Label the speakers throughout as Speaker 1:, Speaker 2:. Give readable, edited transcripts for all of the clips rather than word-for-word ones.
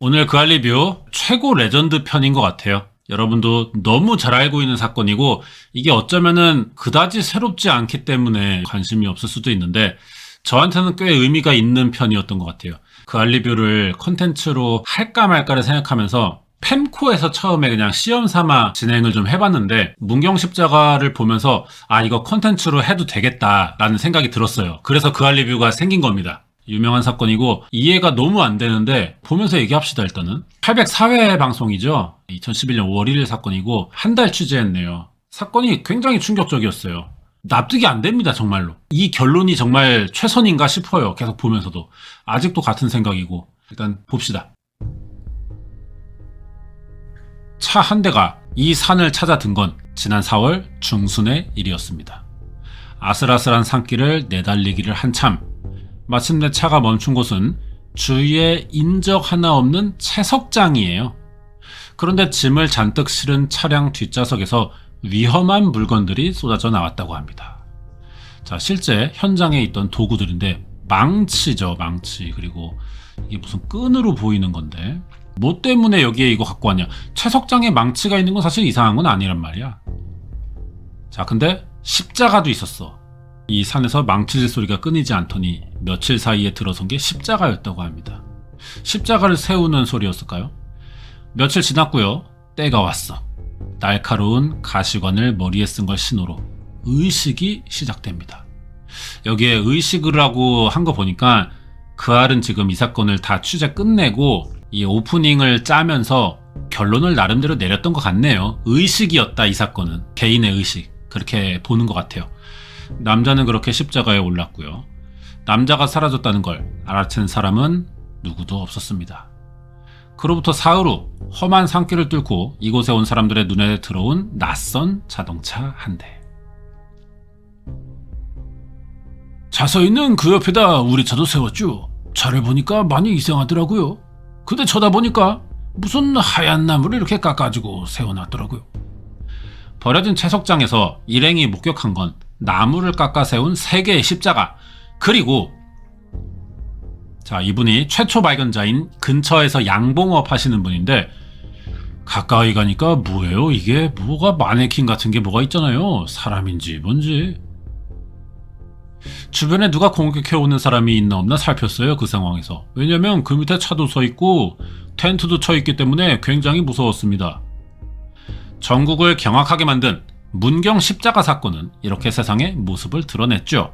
Speaker 1: 오늘 그 할 리뷰 최고 레전드 편인 것 같아요. 여러분도 너무 잘 알고 있는 사건이고 이게 어쩌면은 그다지 새롭지 않기 때문에 관심이 없을 수도 있는데 저한테는 꽤 의미가 있는 편이었던 것 같아요. 그 할 리뷰를 컨텐츠로 할까 말까를 생각하면서 펜코에서 처음에 그냥 시험 삼아 진행을 좀 해봤는데 문경 십자가를 보면서 이거 컨텐츠로 해도 되겠다라는 생각이 들었어요. 그래서 그 할 리뷰가 생긴 겁니다. 유명한 사건이고 이해가 너무 안 되는데 보면서 얘기합시다. 일단은 804회 방송이죠. 2011년 5월 1일 사건이고 한 달 취재했네요. 사건이 굉장히 충격적이었어요. 납득이 안 됩니다. 정말로. 이 결론이 정말 최선인가 싶어요. 계속 보면서도. 아직도 같은 생각이고. 일단 봅시다. 차 한 대가 이 산을 찾아 든 건 지난 4월 중순의 일이었습니다. 아슬아슬한 산길을 내달리기를 한참 마침내 차가 멈춘 곳은 주위에 인적 하나 없는 채석장이에요. 그런데 짐을 잔뜩 실은 차량 뒷좌석에서 위험한 물건들이 쏟아져 나왔다고 합니다. 자, 실제 현장에 있던 도구들인데 망치죠, 망치. 그리고 이게 무슨 끈으로 보이는 건데 뭐 때문에 여기에 이거 갖고 왔냐. 채석장에 망치가 있는 건 사실 이상한 건 아니란 말이야. 자, 근데 십자가도 있었어. 이 산에서 망치질 소리가 끊이지 않더니 며칠 사이에 들어선 게 십자가였다고 합니다. 십자가를 세우는 소리였을까요? 며칠 지났고요. 때가 왔어. 날카로운 가시관을 머리에 쓴 걸 신호로 의식이 시작됩니다. 여기에 의식이라고 한 거 보니까 그 알은 지금 이 사건을 다 취재 끝내고 이 오프닝을 짜면서 결론을 나름대로 내렸던 것 같네요. 의식이었다, 이 사건은. 개인의 의식. 그렇게 보는 것 같아요. 남자는 그렇게 십자가에 올랐고요. 남자가 사라졌다는 걸 알아챈 사람은 누구도 없었습니다. 그로부터 사흘 후 험한 산길을 뚫고 이곳에 온 사람들의 눈에 들어온 낯선 자동차 한 대. 차 서 있는 그 옆에다 우리 차도 세웠죠. 차를 보니까 많이 이상하더라고요. 근데 쳐다보니까 무슨 하얀 나무를 이렇게 깎아주고 세워놨더라고요. 버려진 채석장에서 일행이 목격한 건 나무를 깎아 세운 3개의 십자가, 그리고 자, 이분이 최초 발견자인 근처에서 양봉업 하시는 분인데 가까이 가니까 뭐예요? 이게 뭐가 마네킹 같은 게 뭐가 있잖아요. 사람인지 뭔지. 주변에 누가 공격해오는 사람이 있나 없나 살폈어요. 그 상황에서. 왜냐면 그 밑에 차도 서 있고 텐트도 쳐 있기 때문에 굉장히 무서웠습니다. 전국을 경악하게 만든 문경 십자가 사건은 이렇게 세상의 모습을 드러냈죠.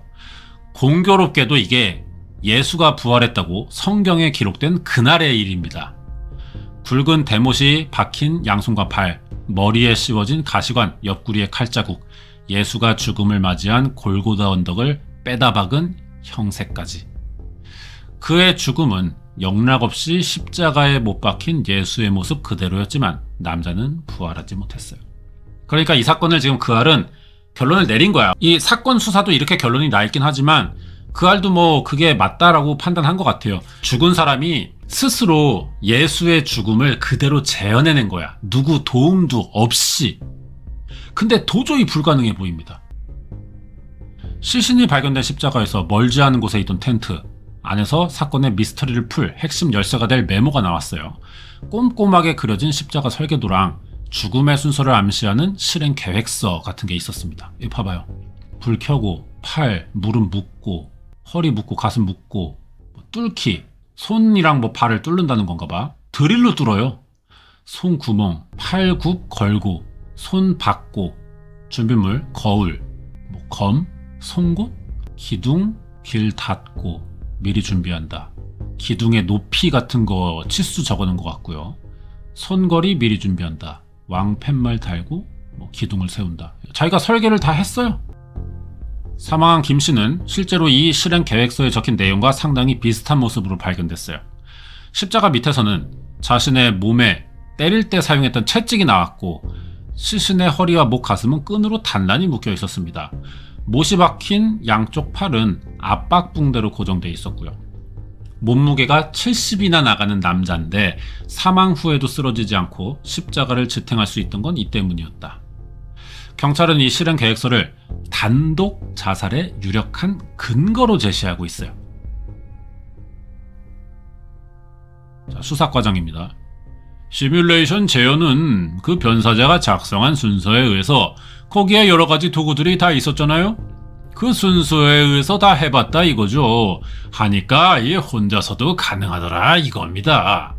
Speaker 1: 공교롭게도 이게 예수가 부활했다고 성경에 기록된 그날의 일입니다. 굵은 대못이 박힌 양손과 발, 머리에 씌워진 가시관, 옆구리에 칼자국, 예수가 죽음을 맞이한 골고다 언덕을 빼다 박은 형세까지. 그의 죽음은 영락없이 십자가에 못 박힌 예수의 모습 그대로였지만 남자는 부활하지 못했어요. 그러니까 이 사건을 지금 그 알은 결론을 내린 거야. 이 사건 수사도 이렇게 결론이 나 있긴 하지만 그 알도 뭐 그게 맞다라고 판단한 것 같아요. 죽은 사람이 스스로 예수의 죽음을 그대로 재현해낸 거야. 누구 도움도 없이. 근데 도저히 불가능해 보입니다. 시신이 발견된 십자가에서 멀지 않은 곳에 있던 텐트 안에서 사건의 미스터리를 풀 핵심 열쇠가 될 메모가 나왔어요. 꼼꼼하게 그려진 십자가 설계도랑 죽음의 순서를 암시하는 실행 계획서 같은 게 있었습니다. 이거 봐봐요. 불 켜고 팔, 무릎 묶고 허리 묶고 가슴 묶고 뚫기, 손이랑 발을 뚫는다는 건가 봐. 드릴로 뚫어요. 손 구멍, 팔 굽 걸고, 손 박고, 준비물 거울, 검, 송곳, 기둥, 길 닫고 미리 준비한다. 기둥의 높이 같은 거 치수 적어놓은 것 같고요. 손거리 미리 준비한다. 왕팻말 달고 기둥을 세운다. 자기가 설계를 다 했어요. 사망한 김 씨는 실제로 이 실행 계획서에 적힌 내용과 상당히 비슷한 모습으로 발견됐어요. 십자가 밑에서는 자신의 몸에 때릴 때 사용했던 채찍이 나왔고 시신의 허리와 목, 가슴은 끈으로 단단히 묶여 있었습니다. 못이 박힌 양쪽 팔은 압박붕대로 고정되어 있었고요. 몸무게가 70이나 나가는 남자인데 사망 후에도 쓰러지지 않고 십자가를 지탱할 수 있던 건 이 때문이었다. 경찰은 이 실행 계획서를 단독 자살의 유력한 근거로 제시하고 있어요. 자, 수사 과정입니다. 시뮬레이션 재현은 그 변사자가 작성한 순서에 의해서 거기에 여러 가지 도구들이 다 있었잖아요. 그 순서에 의해서 다 해봤다 이거죠. 하니까 이 혼자서도 가능하더라 이겁니다.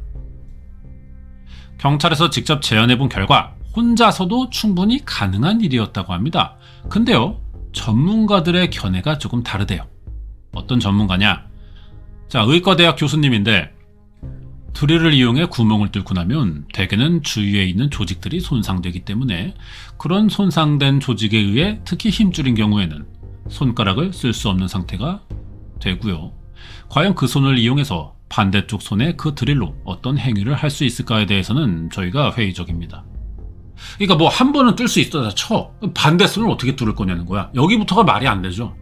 Speaker 1: 경찰에서 직접 재현해본 결과 혼자서도 충분히 가능한 일이었다고 합니다. 근데요, 전문가들의 견해가 조금 다르대요. 어떤 전문가냐? 자, 의과대학 교수님인데 드릴을 이용해 구멍을 뚫고 나면 대개는 주위에 있는 조직들이 손상되기 때문에 그런 손상된 조직에 의해 특히 힘줄인 경우에는 손가락을 쓸 수 없는 상태가 되고요. 과연 그 손을 이용해서 반대쪽 손에 그 드릴로 어떤 행위를 할 수 있을까에 대해서는 저희가 회의적입니다. 그러니까 뭐 한 번은 뚫을 수 있다 쳐. 반대 손을 어떻게 뚫을 거냐는 거야. 여기부터가 말이 안 되죠.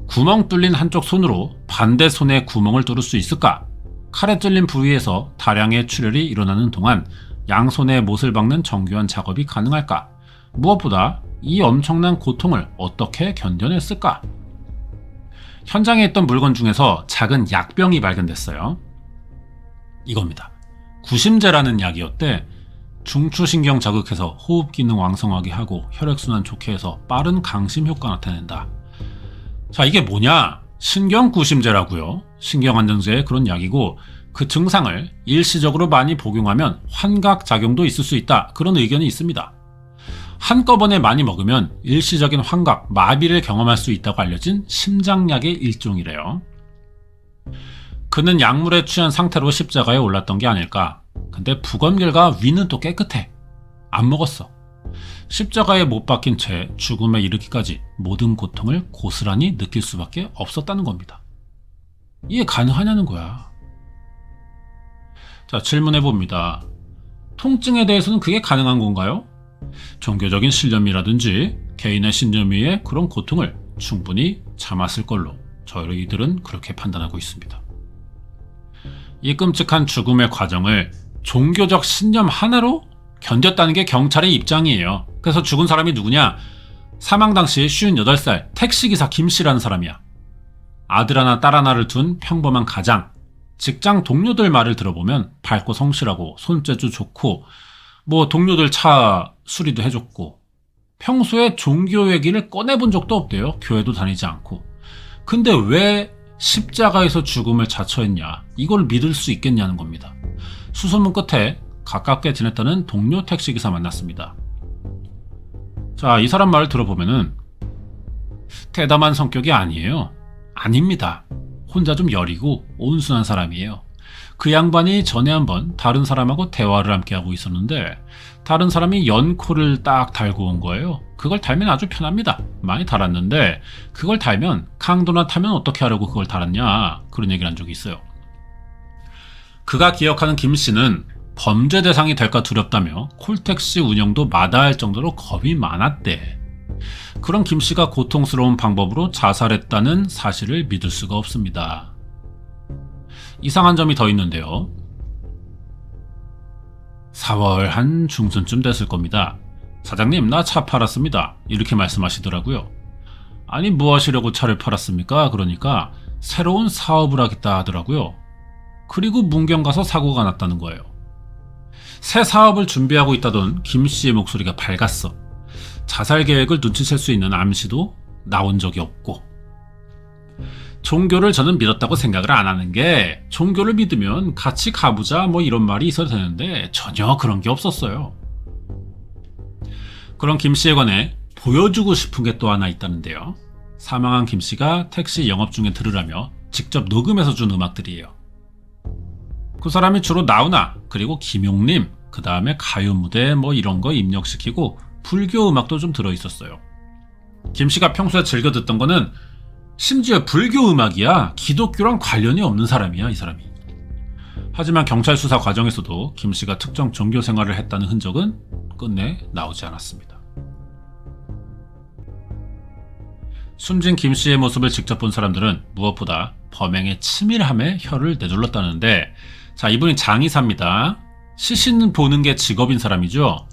Speaker 1: 구멍 뚫린 한쪽 손으로 반대 손의 구멍을 뚫을 수 있을까? 칼에 찔린 부위에서 다량의 출혈이 일어나는 동안 양손의 못을 박는 정교한 작업이 가능할까? 무엇보다 이 엄청난 고통을 어떻게 견뎌냈을까? 현장에 있던 물건 중에서 작은 약병이 발견됐어요. 이겁니다. 구심제라는 약이었대. 중추신경 자극해서 호흡 기능 왕성하게 하고 혈액순환 좋게 해서 빠른 강심 효과 나타낸다. 자, 이게 뭐냐? 신경구심제라고요. 신경안정제의 그런 약이고 그 증상을 일시적으로 많이 복용하면 환각작용도 있을 수 있다. 그런 의견이 있습니다. 한꺼번에 많이 먹으면 일시적인 환각, 마비를 경험할 수 있다고 알려진 심장약의 일종이래요. 그는 약물에 취한 상태로 십자가에 올랐던 게 아닐까. 근데 부검결과 위는 또 깨끗해. 안 먹었어. 십자가에 못 박힌 채 죽음에 이르기까지 모든 고통을 고스란히 느낄 수밖에 없었다는 겁니다. 이게 가능하냐는 거야. 자, 질문해봅니다. 통증에 대해서는 그게 가능한 건가요? 종교적인 신념이라든지 개인의 신념 위에 그런 고통을 충분히 참았을 걸로 저희들은 그렇게 판단하고 있습니다. 이 끔찍한 죽음의 과정을 종교적 신념 하나로 견뎠다는 게 경찰의 입장이에요. 그래서 죽은 사람이 누구냐? 사망 당시 58살 택시기사 김씨라는 사람이야. 아들 하나 딸 하나를 둔 평범한 가장. 직장 동료들 말을 들어보면 밝고 성실하고 손재주 좋고 뭐 동료들 차 수리도 해줬고 평소에 종교 얘기를 꺼내본 적도 없대요. 교회도 다니지 않고. 근데 왜 십자가에서 죽음을 자처했냐? 이걸 믿을 수 있겠냐는 겁니다. 수소문 끝에 가깝게 지냈다는 동료 택시기사 만났습니다. 자, 이 사람 말을 들어보면은 대담한 성격이 아니에요. 아닙니다. 혼자 좀 여리고 온순한 사람이에요. 그 양반이 전에 한번 다른 사람하고 대화를 함께 하고 있었는데 다른 사람이 연코를 딱 달고 온 거예요. 그걸 달면 아주 편합니다. 많이 달았는데 그걸 달면 강도나 타면 어떻게 하려고 그걸 달았냐, 그런 얘기를 한 적이 있어요. 그가 기억하는 김 씨는 범죄 대상이 될까 두렵다며 콜택시 운영도 마다할 정도로 겁이 많았대. 그런 김 씨가 고통스러운 방법으로 자살했다는 사실을 믿을 수가 없습니다. 이상한 점이 더 있는데요. 4월 한 중순쯤 됐을 겁니다. 사장님, 나 차 팔았습니다. 이렇게 말씀하시더라고요. 아니, 뭐 하시려고 차를 팔았습니까? 그러니까 새로운 사업을 하겠다 하더라고요. 그리고 문경 가서 사고가 났다는 거예요. 새 사업을 준비하고 있다던 김 씨의 목소리가 밝았어. 자살 계획을 눈치챌 수 있는 암시도 나온 적이 없고, 종교를 저는 믿었다고 생각을 안 하는 게 종교를 믿으면 같이 가보자 뭐 이런 말이 있어야 되는데 전혀 그런 게 없었어요. 그런 김 씨에 관해 보여주고 싶은 게 또 하나 있다는데요. 사망한 김 씨가 택시 영업 중에 들으라며 직접 녹음해서 준 음악들이에요. 그 사람이 주로 나훈아, 그리고 김용림, 그 다음에 가요 무대 뭐 이런 거 입력시키고 불교 음악도 좀 들어있었어요. 김 씨가 평소에 즐겨 듣던 거는 심지어 불교 음악이야. 기독교랑 관련이 없는 사람이야, 이 사람이. 하지만 경찰 수사 과정에서도 김 씨가 특정 종교 생활을 했다는 흔적은 끝내 나오지 않았습니다. 숨진 김 씨의 모습을 직접 본 사람들은 무엇보다 범행의 치밀함에 혀를 내둘렀다는데, 자, 이분이 장의사입니다. 시신 보는 게 직업인 사람이죠.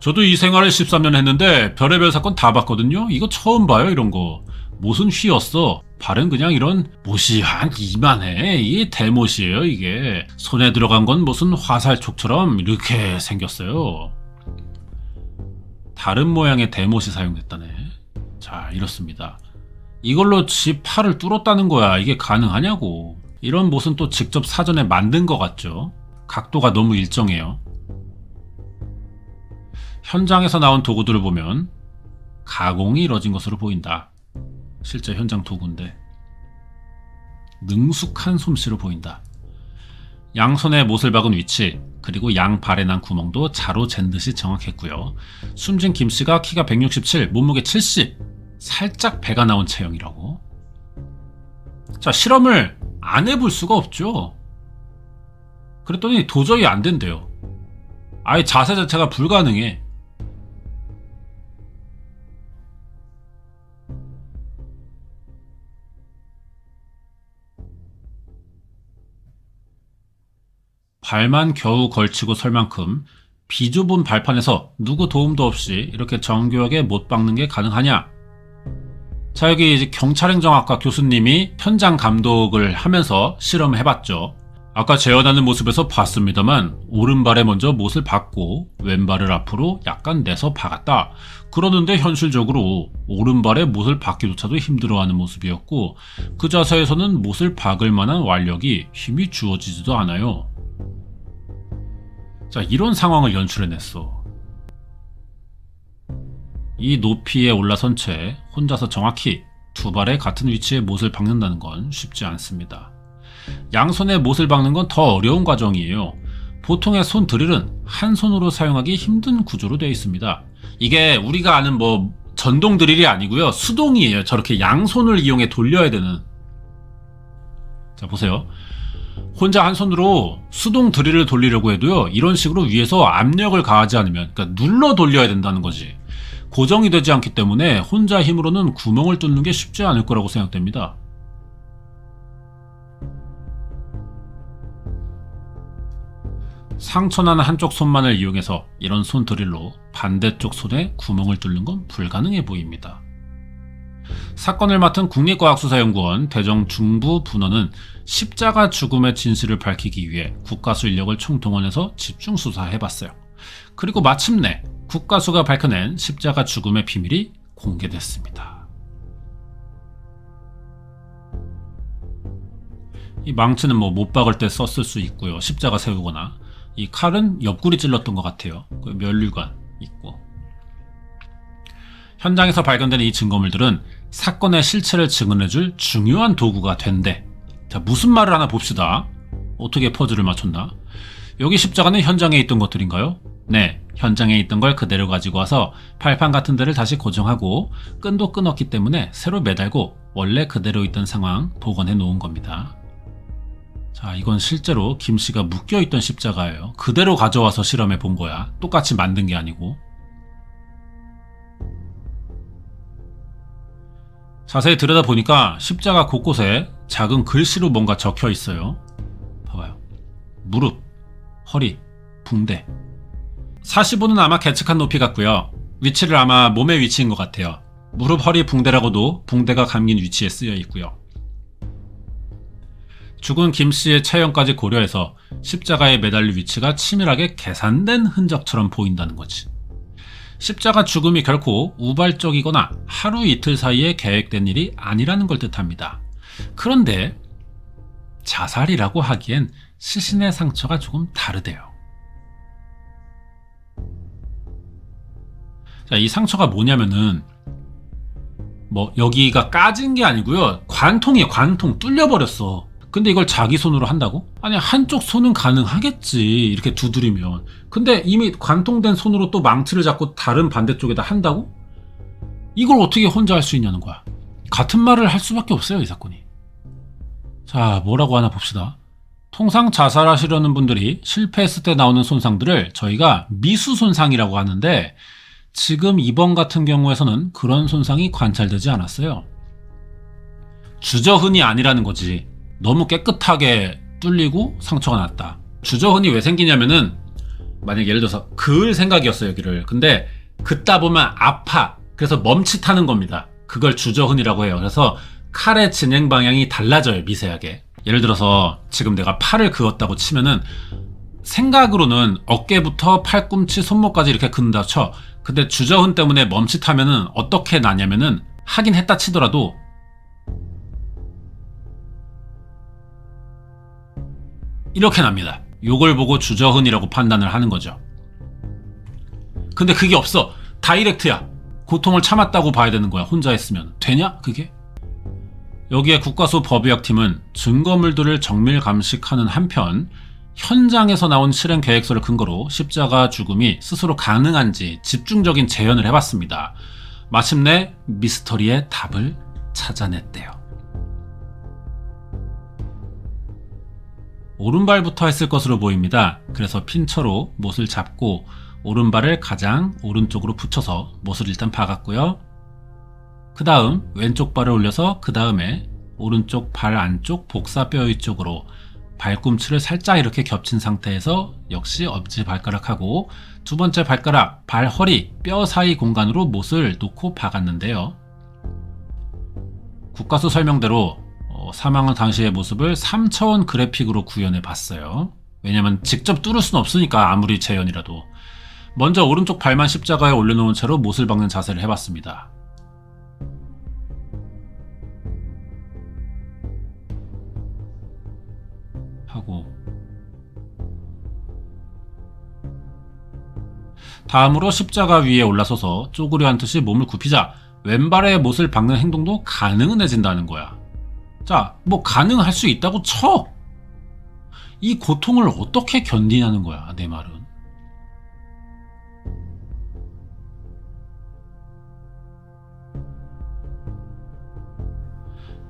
Speaker 1: 저도 이 생활을 13년 했는데 별의별 사건 다 봤거든요. 이거 처음 봐요, 이런 거. 못은 휘었어. 발은 그냥 이런 못이 한 이만해. 이게 대못이에요 이게. 손에 들어간 건 무슨 화살촉처럼 이렇게 생겼어요. 다른 모양의 대못이 사용됐다네. 자, 이렇습니다. 이걸로 지 팔을 뚫었다는 거야. 이게 가능하냐고. 이런 못은 또 직접 사전에 만든 것 같죠. 각도가 너무 일정해요. 현장에서 나온 도구들을 보면 가공이 이뤄진 것으로 보인다. 실제 현장 도구인데 능숙한 솜씨로 보인다. 양손에 못을 박은 위치, 그리고 양발에 난 구멍도 자로 잰 듯이 정확했고요. 숨진 김씨가 키가 167, 몸무게 70, 살짝 배가 나온 체형이라고. 자, 실험을 안 해볼 수가 없죠. 그랬더니 도저히 안 된대요. 아예 자세 자체가 불가능해. 발만 겨우 걸치고 설 만큼 비좁은 발판에서 누구 도움도 없이 이렇게 정교하게 못 박는 게 가능하냐? 자, 여기 이제 경찰행정학과 교수님이 현장 감독을 하면서 실험을 해봤죠. 아까 재현하는 모습에서 봤습니다만 오른발에 먼저 못을 박고 왼발을 앞으로 약간 내서 박았다. 그러는데 현실적으로 오른발에 못을 박기조차도 힘들어하는 모습이었고 그 자세에서는 못을 박을 만한 완력이 힘이 주어지지도 않아요. 자, 이런 상황을 연출해냈어. 이 높이에 올라선 채 혼자서 정확히 두 발의 같은 위치에 못을 박는다는 건 쉽지 않습니다. 양손에 못을 박는 건 더 어려운 과정이에요. 보통의 손 드릴은 한 손으로 사용하기 힘든 구조로 되어 있습니다. 이게 우리가 아는 뭐 전동 드릴이 아니고요. 수동이에요. 저렇게 양손을 이용해 돌려야 되는. 자, 보세요. 혼자 한 손으로 수동 드릴을 돌리려고 해도요, 이런 식으로 위에서 압력을 가하지 않으면, 그러니까 눌러 돌려야 된다는 거지. 고정이 되지 않기 때문에 혼자 힘으로는 구멍을 뚫는 게 쉽지 않을 거라고 생각됩니다. 상처난 한쪽 손만을 이용해서 이런 손 드릴로 반대쪽 손에 구멍을 뚫는 건 불가능해 보입니다. 사건을 맡은 국립과학수사연구원 대정중부분원은 십자가 죽음의 진실을 밝히기 위해 국가수 인력을 총동원해서 집중 수사해봤어요. 그리고 마침내 국가수가 밝혀낸 십자가 죽음의 비밀이 공개됐습니다. 이 망치는 뭐 못 박을 때 썼을 수 있고요. 십자가 세우거나. 이 칼은 옆구리 찔렀던 것 같아요. 면류관 있고. 현장에서 발견된 이 증거물들은 사건의 실체를 증언해줄 중요한 도구가 된대. 자, 무슨 말을 하나 봅시다. 어떻게 퍼즐을 맞췄나? 여기 십자가는 현장에 있던 것들인가요? 네, 현장에 있던 걸 그대로 가지고 와서 발판 같은 데를 다시 고정하고 끈도 끊었기 때문에 새로 매달고 원래 그대로 있던 상황 복원해 놓은 겁니다. 자, 이건 실제로 김씨가 묶여있던 십자가예요. 그대로 가져와서 실험해 본 거야. 똑같이 만든 게 아니고. 자세히 들여다보니까 십자가 곳곳에 작은 글씨로 뭔가 적혀 있어요. 봐봐요. 무릎, 허리, 붕대. 45는 아마 계측한 높이 같고요. 위치를 아마 몸의 위치인 것 같아요. 무릎, 허리, 붕대라고도 붕대가 감긴 위치에 쓰여 있고요. 죽은 김씨의 체형까지 고려해서 십자가에 매달릴 위치가 치밀하게 계산된 흔적처럼 보인다는 거지. 십자가 죽음이 결코 우발적이거나 하루 이틀 사이에 계획된 일이 아니라는 걸 뜻합니다. 그런데 자살이라고 하기엔 시신의 상처가 조금 다르대요. 자, 이 상처가 뭐냐면은 뭐 여기가 까진 게 아니고요. 관통이에요. 관통. 뚫려버렸어. 근데 이걸 자기 손으로 한다고? 아니, 한쪽 손은 가능하겠지. 이렇게 두드리면. 근데 이미 관통된 손으로 또 망치를 잡고 다른 반대쪽에다 한다고? 이걸 어떻게 혼자 할 수 있냐는 거야. 같은 말을 할 수밖에 없어요, 이 사건이. 자, 뭐라고 하나 봅시다. 통상 자살하시려는 분들이 실패했을 때 나오는 손상들을 저희가 미수 손상이라고 하는데 지금 이번 같은 경우에서는 그런 손상이 관찰되지 않았어요. 주저흔이 아니라는 거지. 너무 깨끗하게 뚫리고 상처가 났다. 주저흔이 왜 생기냐면은 만약 예를 들어서 그을 생각이었어요, 여기를. 근데 긋다 보면 아파. 그래서 멈칫하는 겁니다. 그걸 주저흔이라고 해요. 그래서 칼의 진행 방향이 달라져요, 미세하게. 예를 들어서 지금 내가 팔을 그었다고 치면은 생각으로는 어깨부터 팔꿈치, 손목까지 이렇게 긋는다 쳐. 근데 주저흔 때문에 멈칫하면은 어떻게 나냐면은 하긴 했다 치더라도 이렇게 납니다. 요걸 보고 주저흔이라고 판단을 하는 거죠. 근데 그게 없어. 다이렉트야. 고통을 참았다고 봐야 되는 거야. 혼자 했으면. 되냐? 그게? 여기에 국과수 법의학팀은 증거물들을 정밀 감식하는 한편 현장에서 나온 실행 계획서를 근거로 십자가 죽음이 스스로 가능한지 집중적인 재현을 해봤습니다. 마침내 미스터리의 답을 찾아냈대요. 오른발부터 했을 것으로 보입니다. 그래서 핀처로 못을 잡고 오른발을 가장 오른쪽으로 붙여서 못을 일단 박았고요. 그 다음 왼쪽 발을 올려서 그 다음에 오른쪽 발 안쪽 복사뼈 위쪽으로 발꿈치를 살짝 이렇게 겹친 상태에서 역시 엄지발가락하고 두 번째 발가락, 발, 허리, 뼈 사이 공간으로 못을 놓고 박았는데요. 국과수 설명대로 사망한 당시의 모습을 3차원 그래픽으로 구현해 봤어요. 왜냐면 직접 뚫을 수는 없으니까 아무리 재현이라도. 먼저 오른쪽 발만 십자가에 올려놓은 채로 못을 박는 자세를 해봤습니다. 하고 다음으로 십자가 위에 올라서서 쪼그려 앉듯이 몸을 굽히자 왼발에 못을 박는 행동도 가능해진다는 거야. 자, 뭐 가능할 수 있다고 쳐! 이 고통을 어떻게 견디냐는 거야, 내 말은.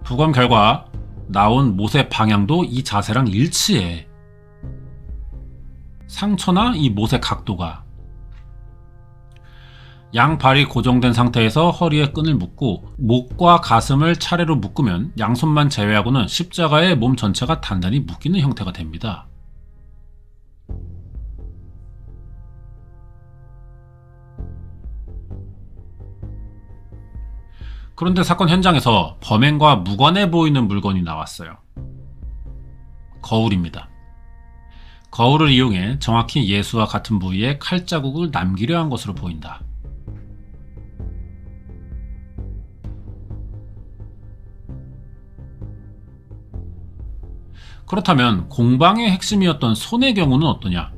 Speaker 1: 부검 결과 나온 못의 방향도 이 자세랑 일치해. 상처나 이 못의 각도가. 양발이 고정된 상태에서 허리에 끈을 묶고 목과 가슴을 차례로 묶으면 양손만 제외하고는 십자가의 몸 전체가 단단히 묶이는 형태가 됩니다. 그런데 사건 현장에서 범행과 무관해 보이는 물건이 나왔어요. 거울입니다. 거울을 이용해 정확히 예수와 같은 부위에 칼자국을 남기려 한 것으로 보인다. 그렇다면 공방의 핵심이었던 손의 경우는 어떠냐?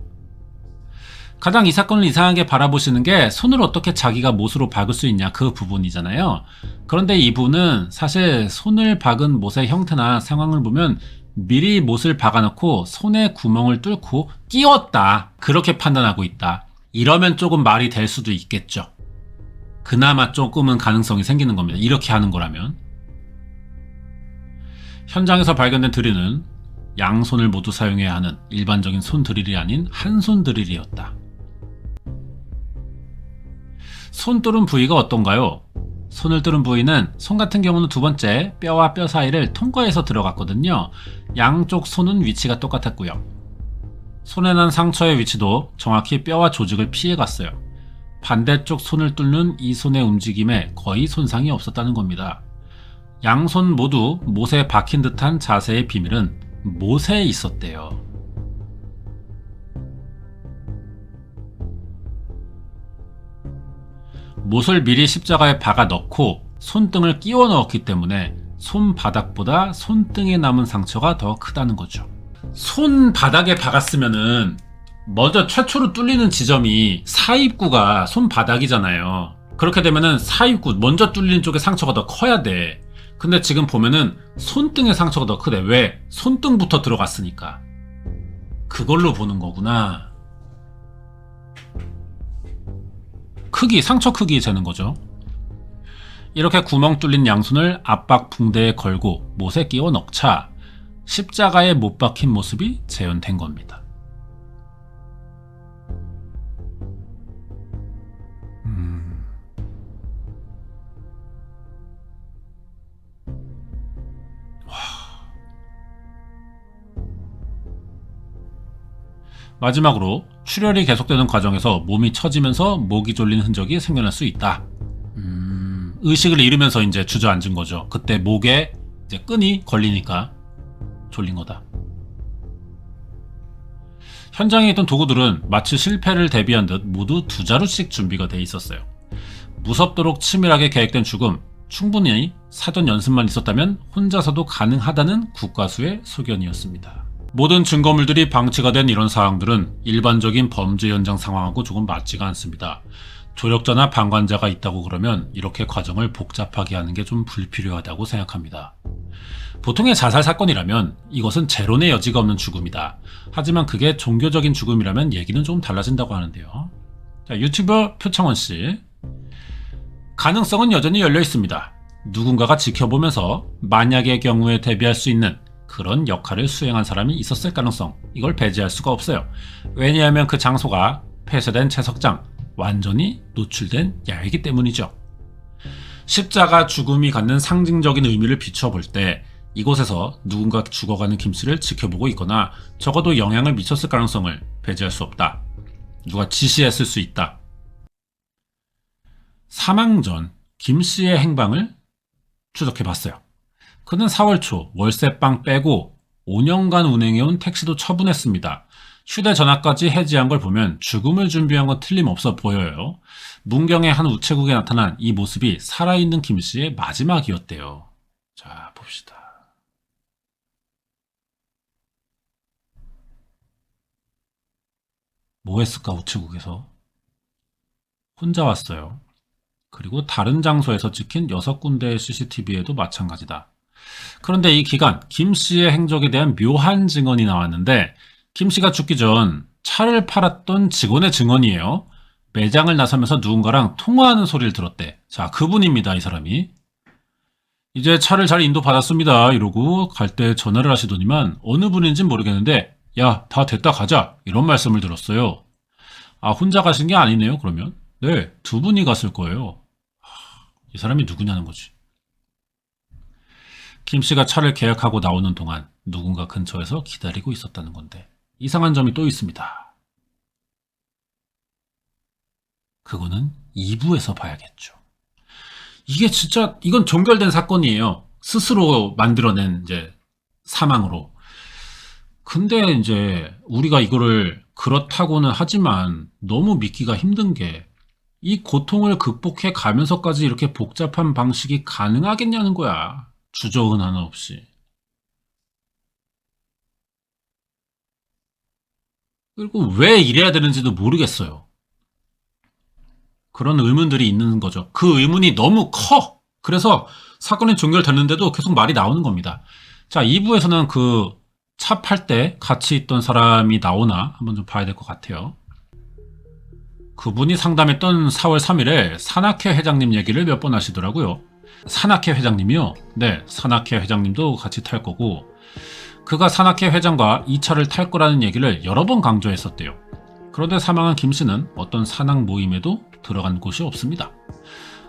Speaker 1: 가장 이 사건을 이상하게 바라보시는 게 손을 어떻게 자기가 못으로 박을 수 있냐 그 부분이잖아요. 그런데 이분은 사실 손을 박은 못의 형태나 상황을 보면 미리 못을 박아놓고 손에 구멍을 뚫고 끼웠다 그렇게 판단하고 있다. 이러면 조금 말이 될 수도 있겠죠. 그나마 조금은 가능성이 생기는 겁니다. 이렇게 하는 거라면. 현장에서 발견된 드릴은 양손을 모두 사용해야 하는 일반적인 손 드릴이 아닌 한 손 드릴이었다. 손 뚫은 부위가 어떤가요? 손을 뚫은 부위는 손 같은 경우는 두 번째 뼈와 뼈 사이를 통과해서 들어갔거든요. 양쪽 손은 위치가 똑같았고요. 손에 난 상처의 위치도 정확히 뼈와 조직을 피해갔어요. 반대쪽 손을 뚫는 이 손의 움직임에 거의 손상이 없었다는 겁니다. 양손 모두 못에 박힌 듯한 자세의 비밀은 못에 있었대요. 못을 미리 십자가에 박아 넣고 손등을 끼워 넣었기 때문에 손바닥보다 손등에 남은 상처가 더 크다는 거죠. 손바닥에 박았으면은 먼저 최초로 뚫리는 지점이 사입구가 손바닥이잖아요. 그렇게 되면은 사입구 먼저 뚫리는 쪽에 상처가 더 커야 돼. 근데 지금 보면은 손등에 상처가 더 크대. 왜? 손등부터 들어갔으니까. 그걸로 보는 거구나. 크기, 상처 크기 재는 거죠. 이렇게 구멍 뚫린 양손을 압박 붕대에 걸고 못에 끼워 넣자 십자가에 못 박힌 모습이 재현된 겁니다. 마지막으로 출혈이 계속되는 과정에서 몸이 처지면서 목이 졸린 흔적이 생겨날 수 있다. 의식을 잃으면서 이제 주저앉은 거죠. 그때 목에 이제 끈이 걸리니까 졸린 거다. 현장에 있던 도구들은 마치 실패를 대비한 듯 모두 2자루씩 준비가 돼 있었어요. 무섭도록 치밀하게 계획된 죽음, 충분히 사전 연습만 있었다면 혼자서도 가능하다는 국가수의 소견이었습니다. 모든 증거물들이 방치가 된 이런 상황들은 일반적인 범죄 현장 상황하고 조금 맞지가 않습니다. 조력자나 방관자가 있다고 그러면 이렇게 과정을 복잡하게 하는 게 좀 불필요하다고 생각합니다. 보통의 자살 사건이라면 이것은 재론의 여지가 없는 죽음이다. 하지만 그게 종교적인 죽음이라면 얘기는 좀 달라진다고 하는데요. 자, 유튜버 표창원씨. 가능성은 여전히 열려 있습니다. 누군가가 지켜보면서 만약의 경우에 대비할 수 있는 그런 역할을 수행한 사람이 있었을 가능성, 이걸 배제할 수가 없어요. 왜냐하면 그 장소가 폐쇄된 채석장, 완전히 노출된 야외이기 때문이죠. 십자가 죽음이 갖는 상징적인 의미를 비춰볼 때 이곳에서 누군가 죽어가는 김씨를 지켜보고 있거나 적어도 영향을 미쳤을 가능성을 배제할 수 없다. 누가 지시했을 수 있다. 사망 전 김씨의 행방을 추적해봤어요. 그는 4월 초 월세방 빼고 5년간 운행해온 택시도 처분했습니다. 휴대전화까지 해지한 걸 보면 죽음을 준비한 건 틀림없어 보여요. 문경의 한 우체국에 나타난 이 모습이 살아있는 김씨의 마지막이었대요. 자, 봅시다. 뭐 했을까, 우체국에서? 혼자 왔어요. 그리고 다른 장소에서 찍힌 6군데의 CCTV에도 마찬가지다. 그런데 이 기간 김씨의 행적에 대한 묘한 증언이 나왔는데 김씨가 죽기 전 차를 팔았던 직원의 증언이에요. 매장을 나서면서 누군가랑 통화하는 소리를 들었대. 자, 그분입니다, 이 사람이. 이제 차를 잘 인도받았습니다 이러고 갈 때 전화를 하시더니만 어느 분인지는 모르겠는데 야, 다 됐다 가자 이런 말씀을 들었어요. 아, 혼자 가신 게 아니네요, 그러면. 네, 2분이 갔을 거예요. 이 사람이 누구냐는 거지. 김씨가 차를 계약하고 나오는 동안 누군가 근처에서 기다리고 있었다는 건데 이상한 점이 또 있습니다. 그거는 2부에서 봐야겠죠. 이게 진짜 이건 종결된 사건이에요. 스스로 만들어낸 이제 사망으로. 근데 이제 우리가 이거를 그렇다고는 하지만 너무 믿기가 힘든 게 이 고통을 극복해 가면서까지 이렇게 복잡한 방식이 가능하겠냐는 거야. 주저은 하나 없이. 그리고 왜 이래야 되는지도 모르겠어요. 그런 의문들이 있는 거죠. 그 의문이 너무 커. 그래서 사건이 종결됐는데도 계속 말이 나오는 겁니다. 자, 2부에서는 그 차 팔 때 같이 있던 사람이 나오나 한번 좀 봐야 될 것 같아요. 그분이 상담했던 4월 3일에 산악회 회장님 얘기를 몇 번 하시더라고요. 산악회 회장님이요? 네, 산악회 회장님도 같이 탈 거고 그가 산악회 회장과 이 차를 탈 거라는 얘기를 여러 번 강조했었대요. 그런데 사망한 김씨는 어떤 산악 모임에도 들어간 곳이 없습니다.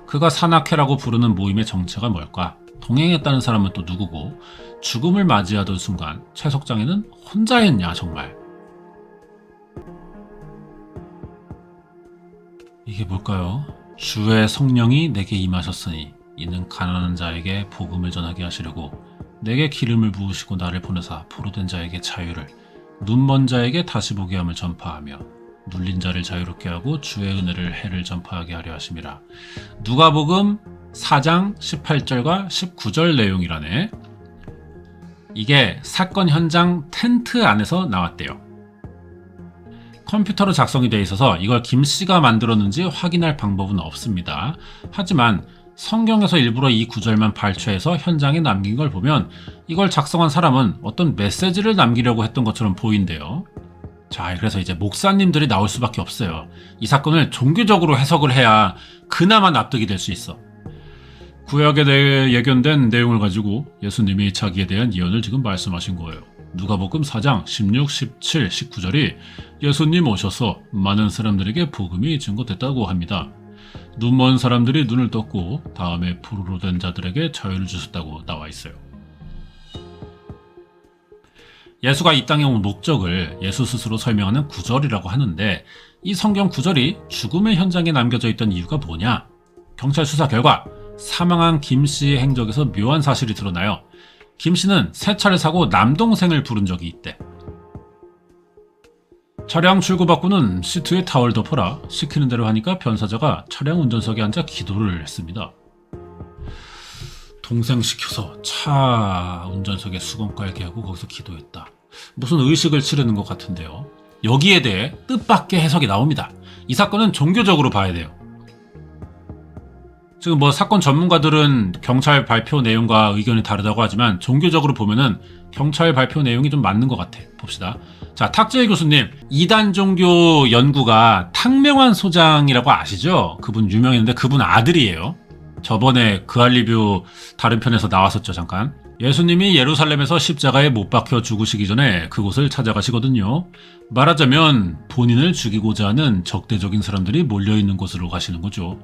Speaker 1: 그가 산악회라고 부르는 모임의 정체가 뭘까? 동행했다는 사람은 또 누구고 죽음을 맞이하던 순간 채석장에는 혼자였냐 정말. 이게 뭘까요? 주의 성령이 내게 임하셨으니 이는 가난한 자에게 복음을 전하게 하시려고 내게 기름을 부으시고 나를 보내사 포로된 자에게 자유를 눈먼 자에게 다시 보게 함을 전파하며 눌린 자를 자유롭게 하고 주의 은혜를 해를 전파하게 하려 하심이라. 누가복음 4장 18절과 19절 내용이라네. 이게 사건 현장 텐트 안에서 나왔대요. 컴퓨터로 작성이 되어 있어서 이걸 김씨가 만들었는지 확인할 방법은 없습니다. 하지만 성경에서 일부러 이 구절만 발췌해서 현장에 남긴 걸 보면 이걸 작성한 사람은 어떤 메시지를 남기려고 했던 것처럼 보인대요. 자, 그래서 이제 목사님들이 나올 수밖에 없어요. 이 사건을 종교적으로 해석을 해야 그나마 납득이 될 수 있어. 구약에 대해 예견된 내용을 가지고 예수님이 자기에 대한 예언을 지금 말씀하신 거예요. 누가복음 4장 16, 17, 19절이 예수님 오셔서 많은 사람들에게 복음이 증거됐다고 합니다. 눈먼 사람들이 눈을 떴고 다음에 포로로 된 자들에게 자유를 주셨다고 나와 있어요. 예수가 이 땅에 온 목적을 예수 스스로 설명하는 구절이라고 하는데 이 성경 구절이 죽음의 현장에 남겨져 있던 이유가 뭐냐? 경찰 수사 결과 사망한 김 씨의 행적에서 묘한 사실이 드러나요. 김 씨는 새 차를 사고 남동생을 부른 적이 있대. 차량 출고받고는 시트에 타월 덮어라 시키는 대로 하니까 변사자가 차량 운전석에 앉아 기도를 했습니다. 동생 시켜서 차 운전석에 수건 깔게 하고 거기서 기도했다. 무슨 의식을 치르는 것 같은데요. 여기에 대해 뜻밖의 해석이 나옵니다. 이 사건은 종교적으로 봐야 돼요. 지금 사건 전문가들은 경찰 발표 내용과 의견이 다르다고 하지만 종교적으로 보면은 경찰 발표 내용이 좀 맞는 것 같아. 봅시다. 자, 탁재희 교수님, 이단 종교 연구가 탁명환 소장이라고 아시죠? 그분 유명했는데 그분 아들이에요. 저번에 그할 리뷰 다른 편에서 나왔었죠, 잠깐. 예수님이 예루살렘에서 십자가에 못 박혀 죽으시기 전에 그곳을 찾아가시거든요. 말하자면 본인을 죽이고자 하는 적대적인 사람들이 몰려있는 곳으로 가시는 거죠.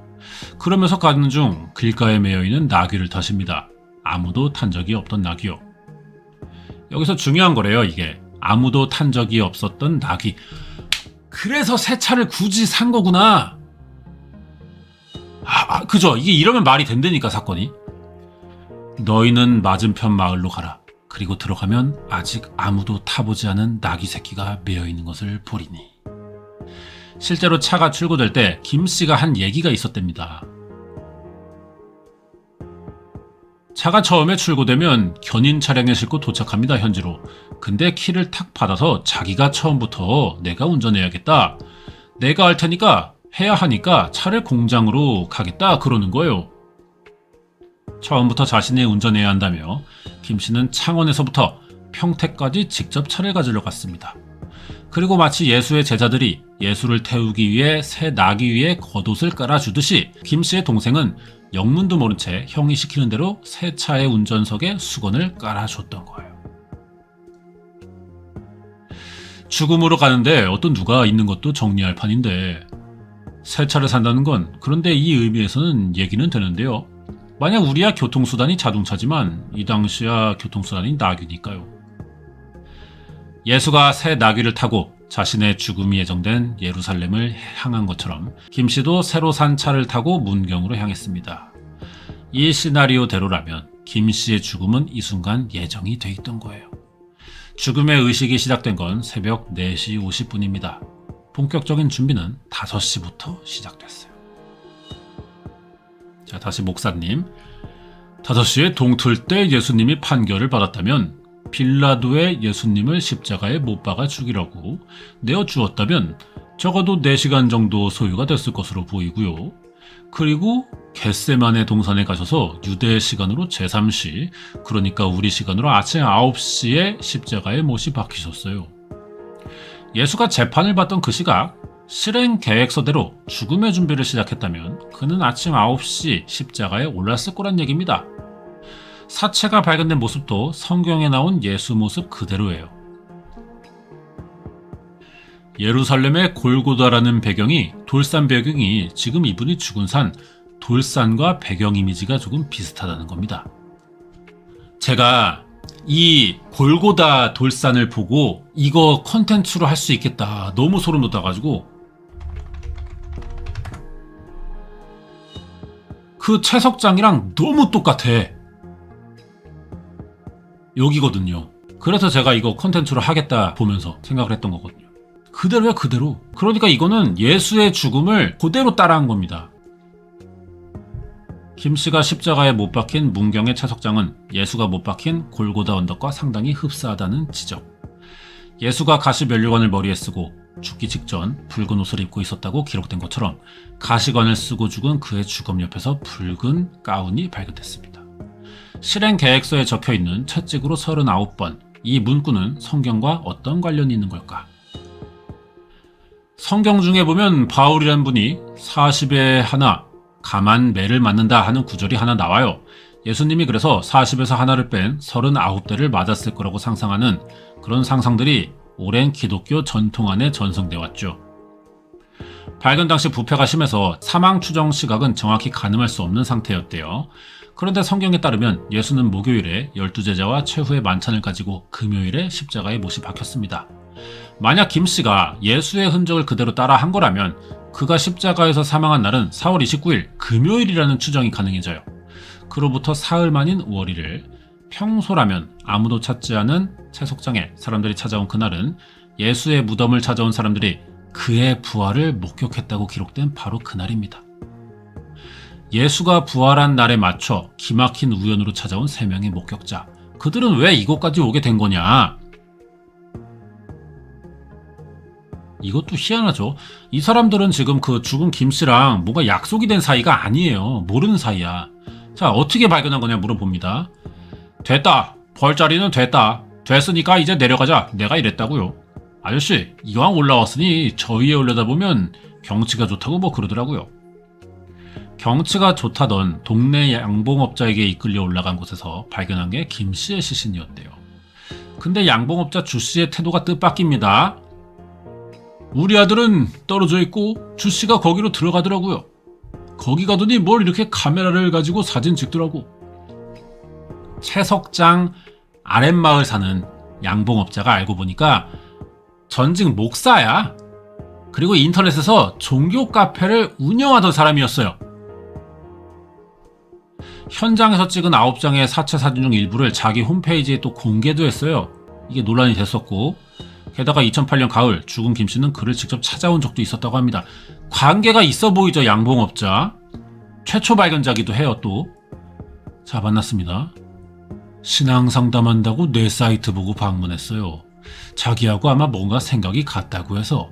Speaker 1: 그러면서 가는 중 길가에 매여있는 나귀를 타십니다. 아무도 탄 적이 없던 나귀요. 여기서 중요한 거래요, 이게. 아무도 탄 적이 없었던 나귀. 그래서 새 차를 굳이 산 거구나. 그죠. 이게 이러면 말이 된다니까, 사건이. 너희는 맞은편 마을로 가라. 그리고 들어가면 아직 아무도 타보지 않은 나귀 새끼가 매여있는 것을 보리니. 실제로 차가 출고될 때 김씨가 한 얘기가 있었답니다. 차가 처음에 출고되면 견인 차량에 싣고 도착합니다, 현지로. 근데 키를 탁 받아서 자기가 처음부터 내가 운전해야겠다. 내가 할 테니까 해야 하니까 차를 공장으로 가겠다 그러는 거예요. 처음부터 자신이 운전해야 한다며 김씨는 창원에서부터 평택까지 직접 차를 가지러 갔습니다. 그리고 마치 예수의 제자들이 예수를 태우기 위해 새 나귀 위에 겉옷을 깔아주듯이 김씨의 동생은 영문도 모른 채 형이 시키는 대로 새 차의 운전석에 수건을 깔아줬던 거예요. 죽음으로 가는데 어떤 누가 있는 것도 정리할 판인데 새 차를 산다는 건 그런데 이 의미에서는 얘기는 되는데요. 만약 우리야 교통수단이 자동차지만 이 당시야 교통수단이 나귀니까요. 예수가 새 나귀를 타고 자신의 죽음이 예정된 예루살렘을 향한 것처럼 김씨도 새로 산 차를 타고 문경으로 향했습니다. 이 시나리오대로라면 김씨의 죽음은 이 순간 예정이 돼 있던 거예요. 죽음의 의식이 시작된 건 새벽 4시 50분입니다. 본격적인 준비는 5시부터 시작됐어요. 자, 다시 목사님. 5시에 동틀 때 예수님이 판결을 받았다면 빌라도에 예수님을 십자가에 못 박아 죽이라고 내어 주었다면 적어도 4시간 정도 소요가 됐을 것으로 보이고요. 그리고 겟세마네 동산에 가셔서 유대 시간으로 제3시, 그러니까 우리 시간으로 아침 9시에 십자가에 못이 박히셨어요. 예수가 재판을 받던 그 시각, 실행 계획서대로 죽음의 준비를 시작했다면 그는 아침 9시 십자가에 올랐을 거란 얘기입니다. 사체가 발견된 모습도 성경에 나온 예수 모습 그대로예요. 예루살렘의 골고다라는 배경이 돌산 배경이 지금 이분이 죽은 산 돌산과 배경 이미지가 조금 비슷하다는 겁니다. 제가 이 골고다 돌산을 보고 이거 컨텐츠로 할 수 있겠다. 너무 소름 돋아가지고 그 채석장이랑 너무 똑같아. 여기거든요. 그래서 제가 이거 컨텐츠로 하겠다 보면서 생각을 했던 거거든요. 그대로야 그대로. 그러니까 이거는 예수의 죽음을 그대로 따라한 겁니다. 김씨가 십자가에 못 박힌 문경의 채석장은 예수가 못 박힌 골고다 언덕과 상당히 흡사하다는 지적. 예수가 가시면류관을 머리에 쓰고 죽기 직전 붉은 옷을 입고 있었다고 기록된 것처럼 가시관을 쓰고 죽은 그의 주검 옆에서 붉은 가운이 발견됐습니다. 실행 계획서에 적혀있는 채찍으로 39번, 이 문구는 성경과 어떤 관련이 있는 걸까? 성경 중에 보면 바울이란 분이 40에 하나, 가만 매를 맞는다 하는 구절이 하나 나와요. 예수님이 그래서 40에서 하나를 뺀 39대를 맞았을 거라고 상상하는 그런 상상들이 오랜 기독교 전통 안에 전승돼 왔죠. 발견 당시 부패가 심해서 사망 추정 시각은 정확히 가늠할 수 없는 상태였대요. 그런데 성경에 따르면 예수는 목요일에 12제자와 최후의 만찬을 가지고 금요일에 십자가에 못이 박혔습니다. 만약 김씨가 예수의 흔적을 그대로 따라 한 거라면 그가 십자가에서 사망한 날은 4월 29일 금요일이라는 추정이 가능해져요. 그로부터 사흘 만인 5월 1일, 평소라면 아무도 찾지 않은 채석장에 사람들이 찾아온 그날은 예수의 무덤을 찾아온 사람들이 그의 부활을 목격했다고 기록된 바로 그날입니다. 예수가 부활한 날에 맞춰 기막힌 우연으로 찾아온 3명의 목격자. 그들은 왜 이곳까지 오게 된 거냐? 이것도 희한하죠. 이 사람들은 지금 그 죽은 김씨랑 뭔가 약속이 된 사이가 아니에요. 모르는 사이야. 자, 어떻게 발견한 거냐 물어봅니다. 됐다. 벌자리는 됐다. 됐으니까 이제 내려가자. 내가 이랬다고요. 아저씨, 이왕 올라왔으니 저 위에 올려다보면 경치가 좋다고 뭐 그러더라고요. 경치가 좋다던 동네 양봉업자에게 이끌려 올라간 곳에서 발견한 게 김씨의 시신이었대요. 근데 양봉업자 주씨의 태도가 뜻밖입니다. 우리 아들은 떨어져 있고 주씨가 거기로 들어가더라고요. 거기 가더니 뭘 이렇게 카메라를 가지고 사진 찍더라고. 채석장 아랫마을 사는 양봉업자가 알고 보니까 전직 목사야. 그리고 인터넷에서 종교 카페를 운영하던 사람이었어요. 현장에서 찍은 9장의 사체 사진 중 일부를 자기 홈페이지에 또 공개도 했어요. 이게 논란이 됐었고, 게다가 2008년 가을 죽은 김씨는 그를 직접 찾아온 적도 있었다고 합니다. 관계가 있어 보이죠, 양봉업자. 최초 발견자기도 해요, 또. 자, 만났습니다. 신앙 상담한다고 내 사이트 보고 방문했어요. 자기하고 아마 뭔가 생각이 같다고 해서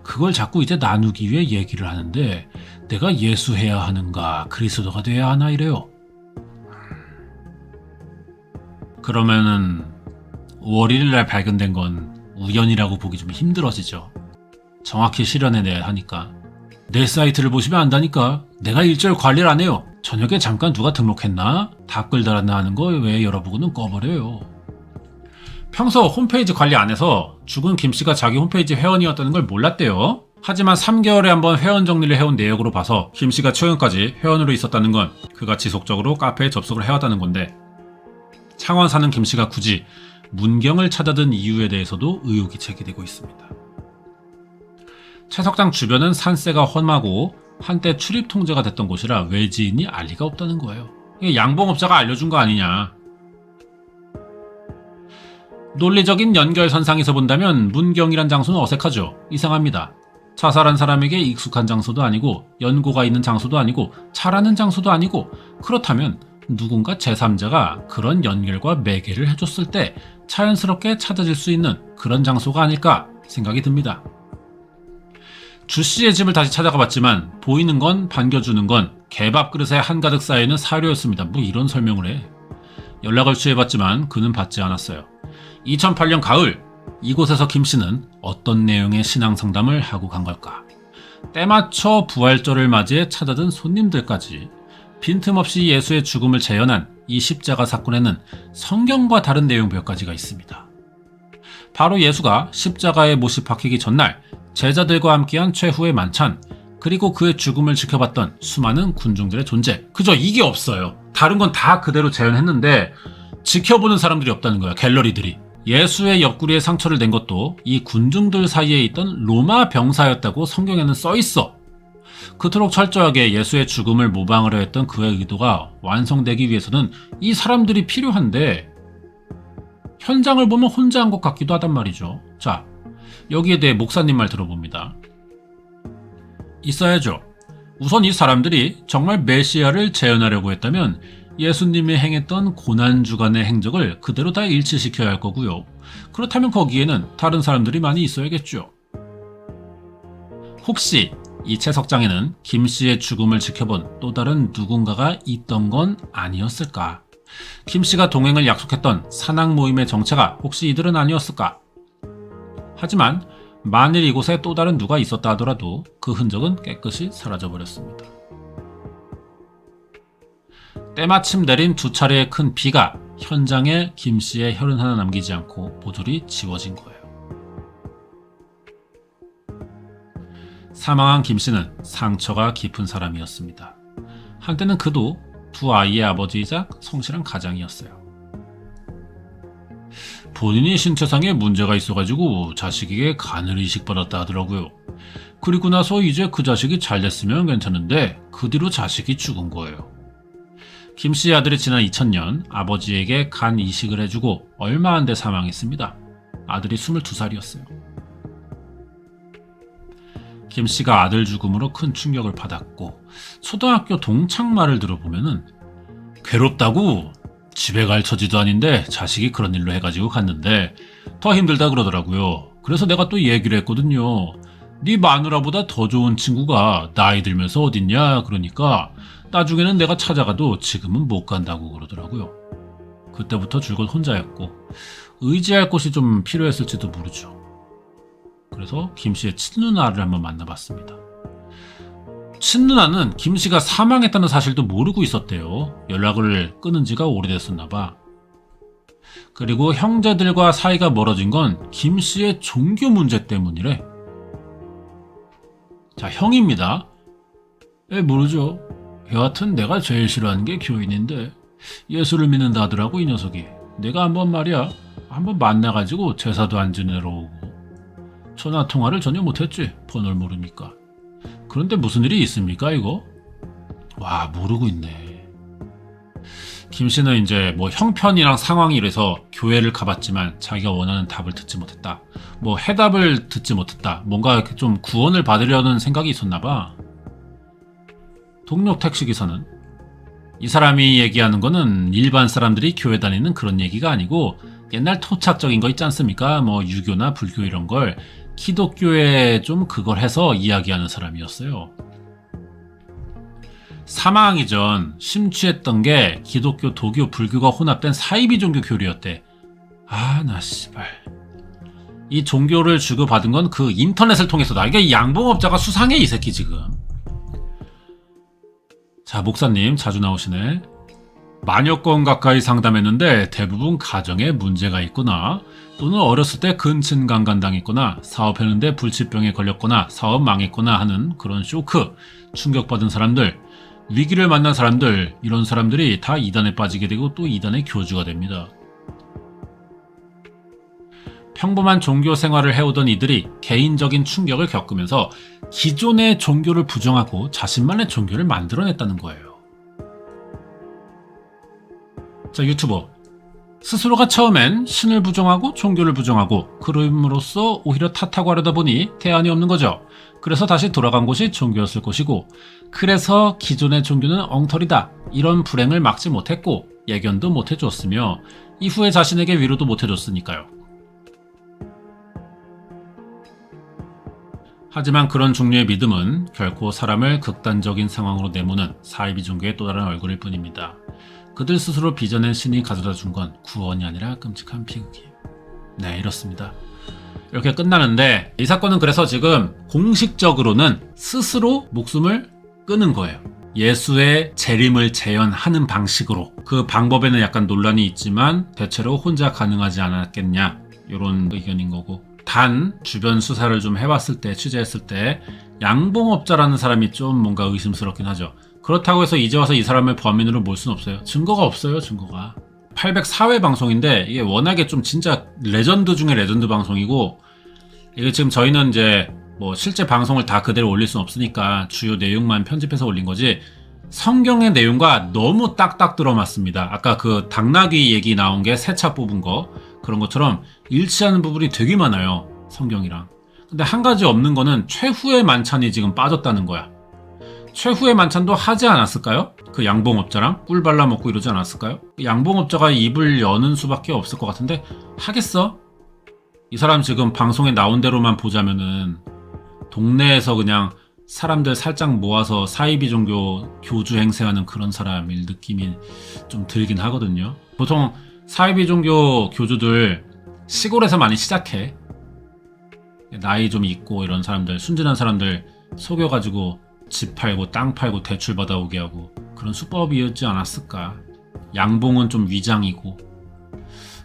Speaker 1: 그걸 자꾸 이제 나누기 위해 얘기를 하는데 내가 예수해야 하는가 그리스도가 돼야 하나 이래요. 그러면은 5월 1일 날 발견된 건 우연이라고 보기 좀 힘들어지죠. 정확히 실현해내야 하니까. 내 사이트를 보시면 안다니까. 내가 일절 관리를 안 해요. 저녁에 잠깐 누가 등록했나? 댓글 달았나 하는 거 왜 열어보고는 꺼버려요. 평소 홈페이지 관리 안 해서 죽은 김씨가 자기 홈페이지 회원이었다는 걸 몰랐대요. 하지만 3개월에 한번 회원 정리를 해온 내역으로 봐서 김씨가 최근까지 회원으로 있었다는 건 그가 지속적으로 카페에 접속을 해왔다는 건데, 창원 사는 김씨가 굳이 문경을 찾아든 이유에 대해서도 의혹이 제기되고 있습니다. 채석장 주변은 산세가 험하고 한때 출입 통제가 됐던 곳이라 외지인이 알 리가 없다는 거예요. 이게 양봉업자가 알려준 거 아니냐. 논리적인 연결선상에서 본다면 문경이란 장소는 어색하죠. 이상합니다. 자살한 사람에게 익숙한 장소도 아니고 연고가 있는 장소도 아니고 잘하는 장소도 아니고, 그렇다면 누군가 제3자가 그런 연결과 매개를 해줬을 때 자연스럽게 찾아질 수 있는 그런 장소가 아닐까 생각이 듭니다. 주씨의 집을 다시 찾아가 봤지만 보이는 건 반겨주는 건 개밥 그릇에 한가득 쌓여있는 사료였습니다. 뭐 이런 설명을 해. 연락을 취해봤지만 그는 받지 않았어요. 2008년 가을, 이곳에서 김씨는 어떤 내용의 신앙 상담을 하고 간 걸까? 때맞춰 부활절을 맞이해 찾아든 손님들까지 빈틈없이 예수의 죽음을 재현한 이 십자가 사건에는 성경과 다른 내용 몇 가지가 있습니다. 바로 예수가 십자가에 못이 박히기 전날 제자들과 함께한 최후의 만찬, 그리고 그의 죽음을 지켜봤던 수많은 군중들의 존재. 그저 이게 없어요. 다른 건 다 그대로 재현했는데 지켜보는 사람들이 없다는 거야, 갤러리들이. 예수의 옆구리에 상처를 낸 것도 이 군중들 사이에 있던 로마 병사였다고 성경에는 써있어. 그토록 철저하게 예수의 죽음을 모방하려 했던 그의 의도가 완성되기 위해서는 이 사람들이 필요한데 현장을 보면 혼자 한 것 같기도 하단 말이죠. 자, 여기에 대해 목사님 말 들어봅니다. 있어야죠. 우선 이 사람들이 정말 메시아를 재현하려고 했다면 예수님이 행했던 고난주간의 행적을 그대로 다 일치시켜야 할 거고요. 그렇다면 거기에는 다른 사람들이 많이 있어야겠죠. 혹시 이 채석장에는 김씨의 죽음을 지켜본 또 다른 누군가가 있던 건 아니었을까? 김씨가 동행을 약속했던 산악 모임의 정체가 혹시 이들은 아니었을까? 하지만 만일 이곳에 또 다른 누가 있었다 하더라도 그 흔적은 깨끗이 사라져버렸습니다. 때마침 내린 2차례의 큰 비가 현장에 김씨의 혈흔 하나 남기지 않고 모조리 지워진 거예요. 사망한 김씨는 상처가 깊은 사람이었습니다. 한때는 그도 두 아이의 아버지이자 성실한 가장이었어요. 본인이 신체상에 문제가 있어가지고 자식에게 간을 이식받았다 하더라고요. 그리고 나서 이제 그 자식이 잘 됐으면 괜찮은데 그 뒤로 자식이 죽은 거예요. 김 씨의 아들이 지난 2000년 아버지에게 간 이식을 해주고 얼마 안 돼 사망했습니다. 아들이 22살이었어요. 김 씨가 아들 죽음으로 큰 충격을 받았고 초등학교 동창 말을 들어보면은 괴롭다고 집에 갈 처지도 아닌데 자식이 그런 일로 해가지고 갔는데 더 힘들다 그러더라고요. 그래서 내가 또 얘기를 했거든요. 네 마누라보다 더 좋은 친구가 나이 들면서 어딨냐 그러니까 나중에는 내가 찾아가도 지금은 못 간다고 그러더라고요. 그때부터 줄곧 혼자였고 의지할 곳이 좀 필요했을지도 모르죠. 그래서 김 씨의 친누나를 한번 만나봤습니다. 친누나는 김 씨가 사망했다는 사실도 모르고 있었대요. 연락을 끊은 지가 오래됐었나 봐. 그리고 형제들과 사이가 멀어진 건 김 씨의 종교 문제 때문이래. 자, 형입니다. 모르죠. 여하튼 내가 제일 싫어하는 게 교인인데 예수를 믿는다 하더라고 이 녀석이. 내가 한번 말이야. 한번 만나가지고 제사도 안 지내러 오고 전화통화를 전혀 못했지. 번호를 모르니까. 그런데 무슨 일이 있습니까 이거? 와, 모르고 있네. 김 씨는 이제 뭐 형편이랑 상황이 이래서 교회를 가봤지만 자기가 원하는 답을 듣지 못했다. 뭐 해답을 듣지 못했다. 뭔가 좀 구원을 받으려는 생각이 있었나 봐. 동료 택시기사는 이 사람이 얘기하는 거는 일반 사람들이 교회 다니는 그런 얘기가 아니고 옛날 토착적인 거 있지 않습니까? 뭐 유교나 불교 이런 걸 기독교에 좀 그걸 해서 이야기하는 사람이었어요. 사망하기 전 심취했던 게 기독교, 도교, 불교가 혼합된 사이비 종교 교리였대. 아, 나 씨발. 이 종교를 주고받은 건 그 인터넷을 통해서다. 이게 이 양봉업자가 수상해 이 새끼 지금. 자, 목사님 자주 나오시네. 만여 건 가까이 상담했는데 대부분 가정에 문제가 있거나 또는 어렸을 때 근친강간당했거나 사업했는데 불치병에 걸렸거나 사업 망했거나 하는 그런 쇼크, 충격받은 사람들, 위기를 만난 사람들, 이런 사람들이 다 이단에 빠지게 되고 또 이단의 교주가 됩니다. 평범한 종교 생활을 해오던 이들이 개인적인 충격을 겪으면서 기존의 종교를 부정하고 자신만의 종교를 만들어냈다는 거예요. 자, 유튜버. 스스로가 처음엔 신을 부정하고 종교를 부정하고 그럼으로써 오히려 탓하고 하려다 보니 대안이 없는 거죠. 그래서 다시 돌아간 곳이 종교였을 것이고 그래서 기존의 종교는 엉터리다 이런 불행을 막지 못했고 예견도 못해줬으며 이후에 자신에게 위로도 못해줬으니까요. 하지만 그런 종류의 믿음은 결코 사람을 극단적인 상황으로 내모는 사이비 종교의 또 다른 얼굴일 뿐입니다. 그들 스스로 빚어낸 신이 가져다 준 건 구원이 아니라 끔찍한 비극이에요. 네, 이렇습니다. 이렇게 끝나는데 이 사건은 그래서 지금 공식적으로는 스스로 목숨을 끊은 거예요. 예수의 재림을 재현하는 방식으로. 그 방법에는 약간 논란이 있지만 대체로 혼자 가능하지 않았겠냐 이런 의견인 거고, 단 주변 수사를 좀 해봤을 때, 취재했을 때 양봉업자라는 사람이 좀 뭔가 의심스럽긴 하죠. 그렇다고 해서 이제 와서 이 사람을 범인으로 몰 수는 없어요. 증거가 없어요. 증거가. 804회 방송인데 이게 워낙에 좀 진짜 레전드 중에 레전드 방송이고, 이게 지금 저희는 이제 뭐 실제 방송을 다 그대로 올릴 수는 없으니까 주요 내용만 편집해서 올린 거지, 성경의 내용과 너무 딱딱 들어맞습니다. 아까 그 당나귀 얘기 나온 게 새 차 뽑은 거, 그런 것처럼 일치하는 부분이 되게 많아요. 성경이랑. 근데 한 가지 없는 거는 최후의 만찬이 지금 빠졌다는 거야. 최후의 만찬도 하지 않았을까요? 그 양봉업자랑 꿀 발라먹고 이러지 않았을까요? 양봉업자가 입을 여는 수밖에 없을 것 같은데 하겠어? 이 사람 지금 방송에 나온 대로만 보자면은 동네에서 그냥 사람들 살짝 모아서 사이비 종교 교주 행세하는 그런 사람일 느낌이 좀 들긴 하거든요. 보통 사이비 종교 교주들 시골에서 많이 시작해. 나이 좀 있고 이런 사람들, 순진한 사람들 속여가지고 집 팔고 땅 팔고 대출 받아오게 하고 그런 수법이었지 않았을까. 양봉은 좀 위장이고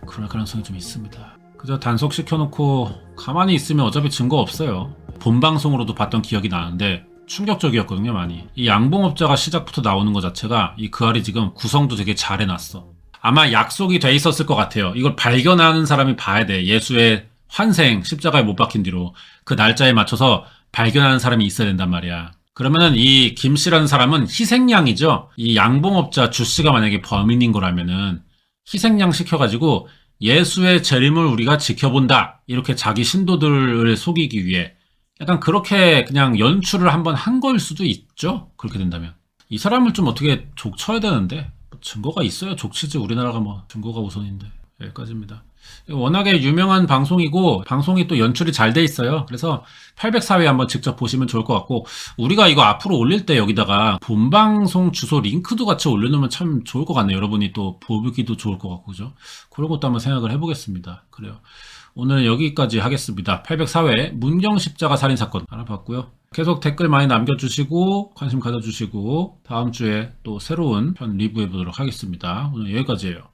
Speaker 1: 그럴 가능성이 좀 있습니다. 그저 단속시켜놓고 가만히 있으면 어차피 증거 없어요. 본방송으로도 봤던 기억이 나는데 충격적이었거든요. 많이. 이 양봉업자가 시작부터 나오는 것 자체가 이 그 알이 지금 구성도 되게 잘 해놨어. 아마 약속이 돼 있었을 것 같아요. 이걸 발견하는 사람이 봐야 돼. 예수의 환생, 십자가에 못 박힌 뒤로 그 날짜에 맞춰서 발견하는 사람이 있어야 된단 말이야. 그러면은 이 김씨라는 사람은 희생양이죠. 이 양봉업자 주씨가 만약에 범인인 거라면은 희생양 시켜가지고 예수의 재림을 우리가 지켜본다. 이렇게 자기 신도들을 속이기 위해 약간 그렇게 그냥 연출을 한번 한 거일 수도 있죠. 그렇게 된다면. 이 사람을 좀 어떻게 족쳐야 되는데 뭐 증거가 있어야 족치지. 우리나라가 뭐 증거가 우선인데. 여기까지입니다. 워낙에 유명한 방송이고 방송이 또 연출이 잘 돼 있어요. 그래서 804회 한번 직접 보시면 좋을 것 같고 우리가 이거 앞으로 올릴 때 여기다가 본방송 주소 링크도 같이 올려놓으면 참 좋을 것 같네요. 여러분이 또 보기도 좋을 것 같고 그죠? 그런 것도 한번 생각을 해보겠습니다. 그래요. 오늘 여기까지 하겠습니다. 804회 문경십자가 살인사건 알아봤고요. 계속 댓글 많이 남겨주시고 관심 가져주시고 다음 주에 또 새로운 편 리뷰해보도록 하겠습니다. 오늘 여기까지예요.